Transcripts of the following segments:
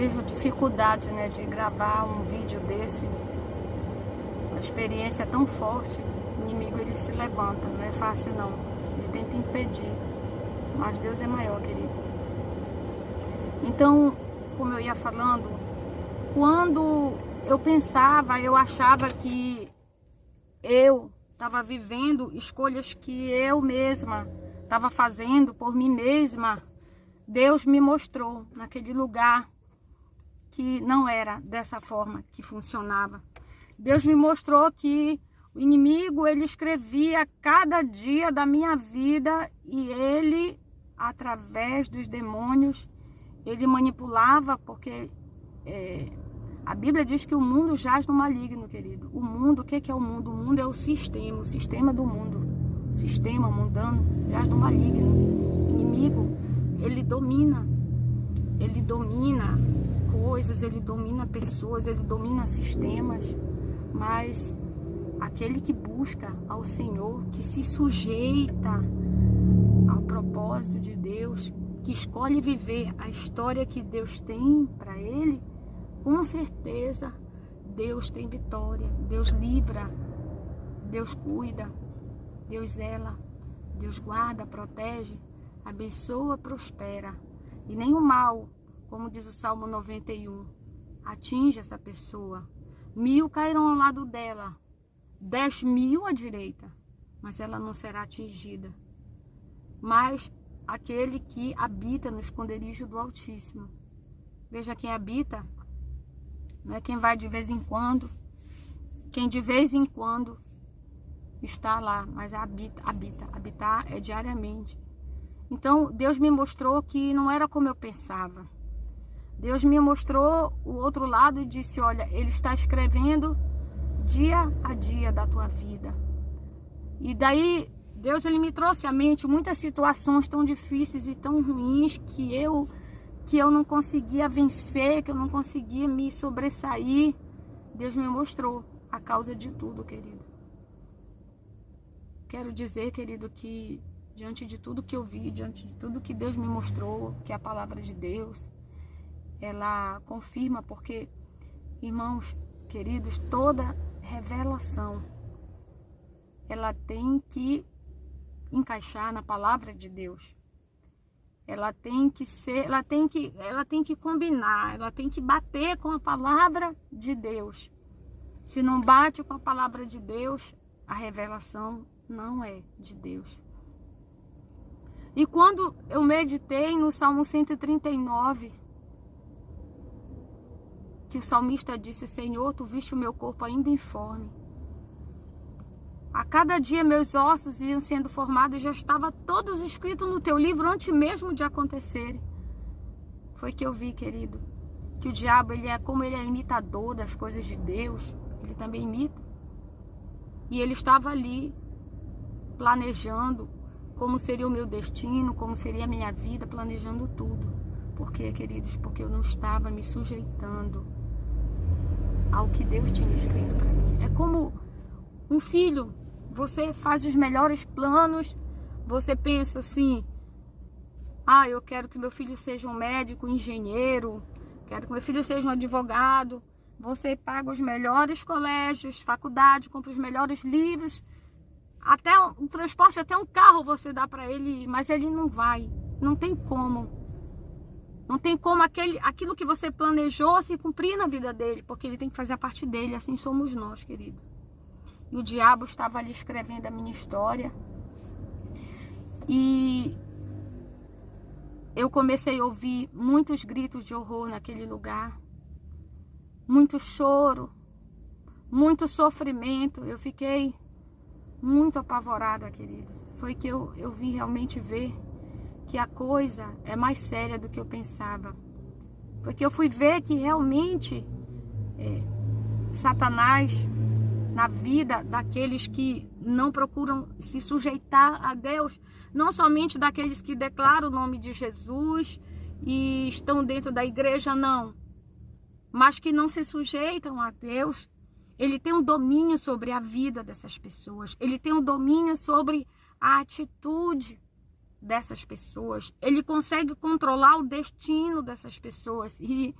vejo dificuldade, né, de gravar um vídeo desse. A experiência é tão forte, o inimigo ele se levanta, não é fácil não. Ele tenta impedir, mas Deus é maior, querido. Então, como eu ia falando, quando eu pensava, eu achava que eu estava vivendo escolhas que eu mesma estava fazendo por mim mesma, Deus me mostrou naquele lugar que não era dessa forma que funcionava. Deus me mostrou que o inimigo, ele escrevia cada dia da minha vida e ele, através dos demônios, ele manipulava, porque a Bíblia diz que o mundo jaz no maligno, querido. O mundo, o que é o mundo? O mundo é o sistema do mundo. O sistema mundano jaz no maligno. O inimigo, ele domina coisas, ele domina pessoas, ele domina sistemas, mas aquele que busca ao Senhor, que se sujeita ao propósito de Deus, que escolhe viver a história que Deus tem para ele, com certeza Deus tem vitória, Deus livra, Deus cuida, Deus zela, Deus guarda, protege, abençoa, prospera. E nenhum mal, como diz o Salmo 91, atinge essa pessoa. 1000 cairão ao lado dela, 10.000 à direita, mas ela não será atingida. Mas aquele que habita no esconderijo do Altíssimo. Veja, quem habita não é quem vai de vez em quando. Quem de vez em quando está lá, mas habita. Habitar é diariamente. Então, Deus me mostrou que não era como eu pensava. Deus me mostrou o outro lado e disse, olha, Ele está escrevendo dia a dia da tua vida. E daí, Deus ele me trouxe à mente muitas situações tão difíceis e tão ruins que eu não conseguia vencer, que eu não conseguia me sobressair. Deus me mostrou a causa de tudo, querido. Quero dizer, querido, que diante de tudo que eu vi, diante de tudo que Deus me mostrou, que é a palavra de Deus, ela confirma, porque, irmãos queridos, toda revelação, ela tem que encaixar na palavra de Deus. Ela tem que ser, ela tem que combinar, ela tem que bater com a palavra de Deus. Se não bate com a palavra de Deus, a revelação não é de Deus. E quando eu meditei no Salmo 139, que o salmista disse, Senhor, tu viste o meu corpo ainda informe. A cada dia meus ossos iam sendo formados, já estava todos escritos no teu livro antes mesmo de acontecerem. Foi que eu vi, querido, que o diabo, ele é imitador das coisas de Deus, ele também imita. E ele estava ali, planejando como seria o meu destino, como seria a minha vida, planejando tudo. Por quê, queridos? Porque eu não estava me sujeitando ao que Deus tinha escrito para mim. É como um filho, você faz os melhores planos, você pensa assim, eu quero que meu filho seja um médico, um engenheiro, quero que meu filho seja um advogado. Você paga os melhores colégios, faculdade, compra os melhores livros, até um transporte, até um carro você dá para ele, mas ele não vai, não tem como. Não tem como aquilo que você planejou se cumprir na vida dele, porque ele tem que fazer a parte dele, assim somos nós, querido. E o diabo estava ali escrevendo a minha história. E eu comecei a ouvir muitos gritos de horror naquele lugar. Muito choro, muito sofrimento. Eu fiquei muito apavorada, querido. Foi que eu vim realmente ver que a coisa é mais séria do que eu pensava. Porque eu fui ver que realmente Satanás, na vida daqueles que não procuram se sujeitar a Deus, não somente daqueles que declaram o nome de Jesus e estão dentro da igreja, não, mas que não se sujeitam a Deus, ele tem um domínio sobre a vida dessas pessoas, ele tem um domínio sobre a atitude dessas pessoas, ele consegue controlar o destino dessas pessoas. E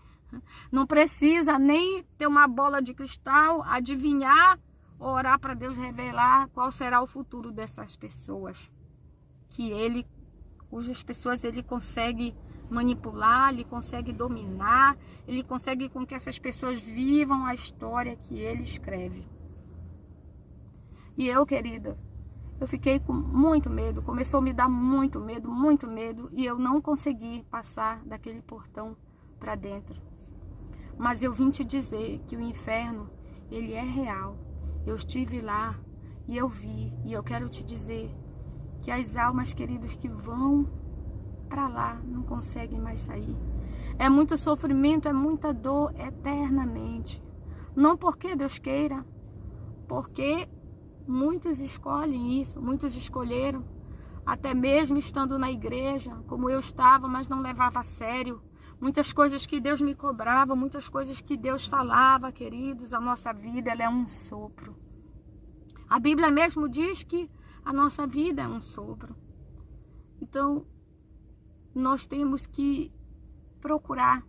Não precisa nem ter uma bola de cristal, adivinhar, orar para Deus revelar qual será o futuro dessas pessoas. Cujas pessoas ele consegue manipular, ele consegue dominar, ele consegue com que essas pessoas vivam a história que ele escreve. E eu, querida, eu fiquei com muito medo, começou a me dar muito medo, e eu não consegui passar daquele portão para dentro. Mas eu vim te dizer que o inferno, ele é real. Eu estive lá e eu vi, e eu quero te dizer que as almas, queridos, que vão para lá não conseguem mais sair. É muito sofrimento, é muita dor eternamente. Não porque Deus queira, porque muitos escolhem isso, muitos escolheram, até mesmo estando na igreja, como eu estava, mas não levava a sério. Muitas coisas que Deus me cobrava, muitas coisas que Deus falava, queridos, a nossa vida ela é um sopro. A Bíblia mesmo diz que a nossa vida é um sopro. Então, nós temos que procurar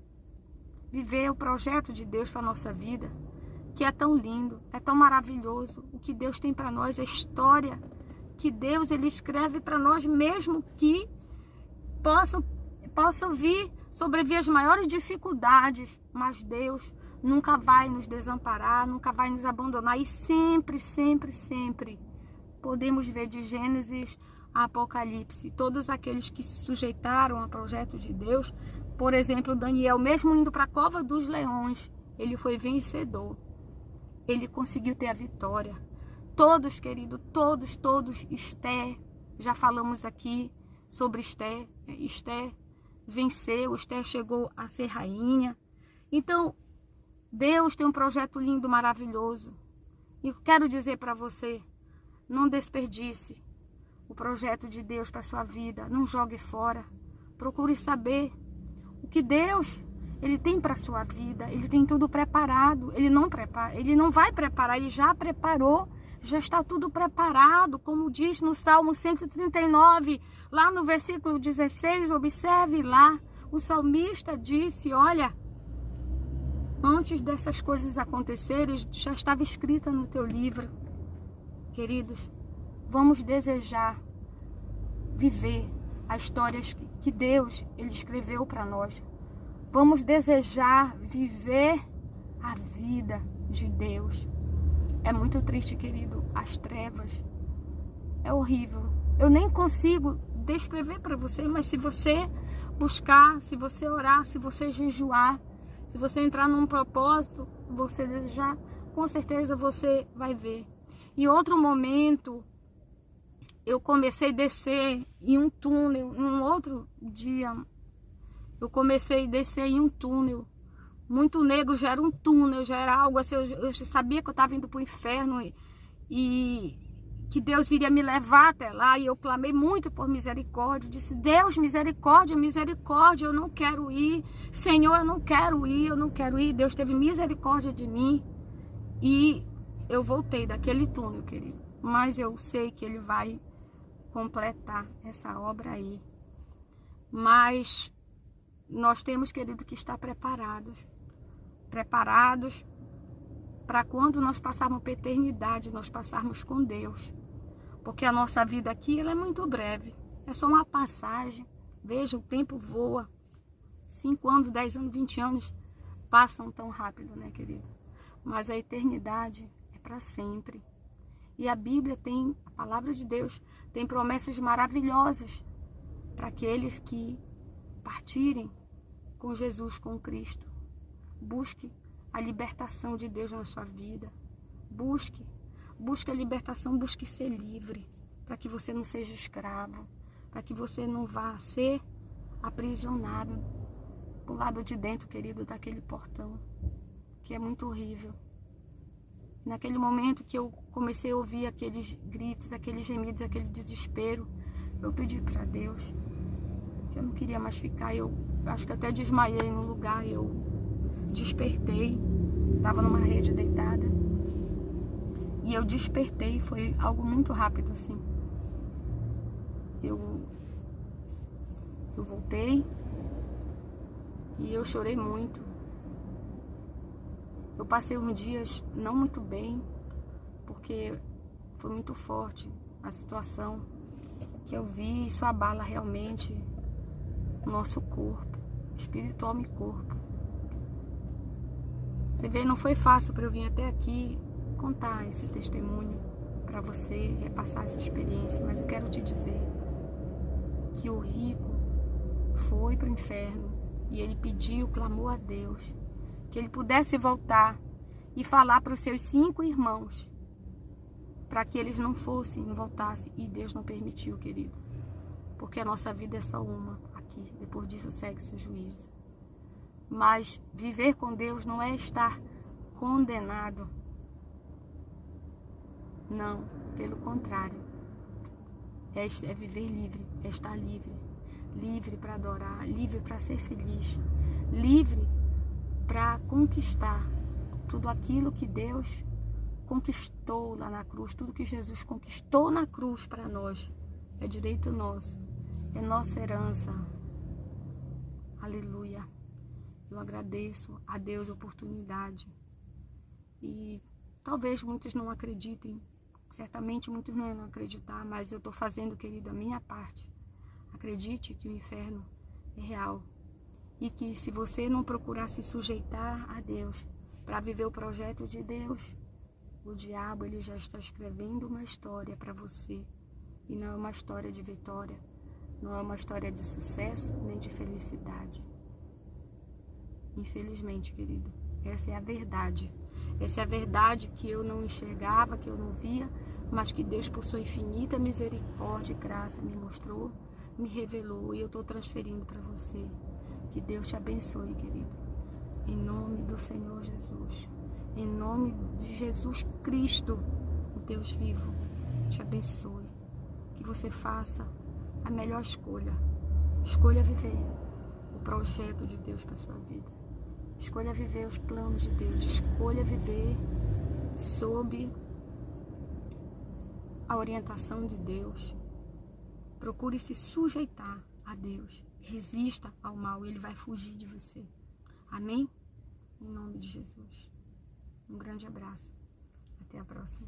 viver o projeto de Deus para a nossa vida, que é tão lindo, é tão maravilhoso. O que Deus tem para nós, a história que Deus ele escreve para nós, mesmo que possam vir sobreviver as maiores dificuldades, mas Deus nunca vai nos desamparar, nunca vai nos abandonar, e sempre, sempre, sempre podemos ver de Gênesis a Apocalipse, todos aqueles que se sujeitaram ao projeto de Deus. Por exemplo, Daniel, mesmo indo para a cova dos leões, ele foi vencedor, ele conseguiu ter a vitória. Todos, querido, todos, Esther, já falamos aqui sobre Esther, Esther venceu, Esther chegou a ser rainha. Então, Deus tem um projeto lindo, maravilhoso. E eu quero dizer para você, não desperdice o projeto de Deus para a sua vida, não jogue fora. Procure saber o que Deus ele tem para a sua vida, ele tem tudo preparado. Ele não vai preparar, ele já preparou, já está tudo preparado, como diz no Salmo 139, lá no versículo 16, observe lá, o salmista disse, olha, antes dessas coisas acontecerem, já estava escrita no teu livro. Queridos, vamos desejar viver as histórias que Deus ele escreveu para nós. Vamos desejar viver a vida de Deus. É muito triste, querido, as trevas. É horrível. Eu nem consigo descrever para você, mas se você buscar, se você orar, se você jejuar, se você entrar num propósito, você desejar, com certeza você vai ver. Em outro momento, eu comecei a descer em um túnel, um outro dia, eu comecei a descer em um túnel, muito negro, já era um túnel, já era algo assim, eu sabia que eu estava indo para o inferno e que Deus iria me levar até lá, e eu clamei muito por misericórdia, eu disse, Deus, misericórdia, misericórdia, eu não quero ir, Senhor, eu não quero ir, Deus teve misericórdia de mim, e eu voltei daquele túnel, querido, mas eu sei que Ele vai completar essa obra aí, mas nós temos, querido, que estar preparados para quando nós passarmos a eternidade, nós passarmos com Deus, porque a nossa vida aqui ela é muito breve, é só uma passagem. Veja, o tempo voa, 5 anos, 10 anos, 20 anos passam tão rápido, né, querido? Mas a eternidade é para sempre. E a Bíblia tem, a palavra de Deus, tem promessas maravilhosas para aqueles que partirem com Jesus, com Cristo. Busque a libertação de Deus na sua vida. Busque a libertação, busque ser livre, para que você não seja escravo, para que você não vá ser aprisionado do lado de dentro, querido, daquele portão, que é muito horrível. Naquele momento que eu comecei a ouvir aqueles gritos, aqueles gemidos, aquele desespero, eu pedi para Deus que eu não queria mais ficar. Eu acho que até desmaiei no lugar, eu despertei, estava numa rede deitada, e eu despertei, foi algo muito rápido assim. Eu voltei e eu chorei muito. Eu passei uns dias não muito bem, porque foi muito forte a situação que eu vi. Isso abala realmente o nosso corpo, espírito, alma e corpo. Você vê, não foi fácil para eu vir até aqui contar esse testemunho para você, repassar essa experiência, mas eu quero te dizer que o rico foi para o inferno e ele pediu, clamou a Deus que ele pudesse voltar e falar para os seus 5 irmãos para que eles não voltassem, e Deus não permitiu, querido, porque a nossa vida é só uma aqui, depois disso segue-se o juízo. Mas viver com Deus não é estar condenado, não, pelo contrário, é viver livre, é estar livre, livre para adorar, livre para ser feliz, livre para conquistar tudo aquilo que Deus conquistou lá na cruz, tudo que Jesus conquistou na cruz para nós, é direito nosso, é nossa herança. Aleluia. Eu agradeço a Deus a oportunidade. E talvez muitos não acreditem, certamente muitos não vão acreditar, mas eu estou fazendo, querido, a minha parte. Acredite que o inferno é real. E que se você não procurar se sujeitar a Deus para viver o projeto de Deus, o diabo ele já está escrevendo uma história para você. E não é uma história de vitória, não é uma história de sucesso nem de felicidade. Infelizmente, querido, essa é a verdade. Essa é a verdade que eu não enxergava, que eu não via, mas que Deus, por sua infinita misericórdia e graça, me mostrou, me revelou, e eu estou transferindo para você. Que Deus te abençoe, querido. Em nome do Senhor Jesus. Em nome de Jesus Cristo, o Deus vivo, te abençoe. Que você faça a melhor escolha. Escolha viver o projeto de Deus para a sua vida. Escolha viver os planos de Deus. Escolha viver sob a orientação de Deus. Procure se sujeitar a Deus. Resista ao mal, ele vai fugir de você. Amém? Em nome de Jesus. Um grande abraço. Até a próxima.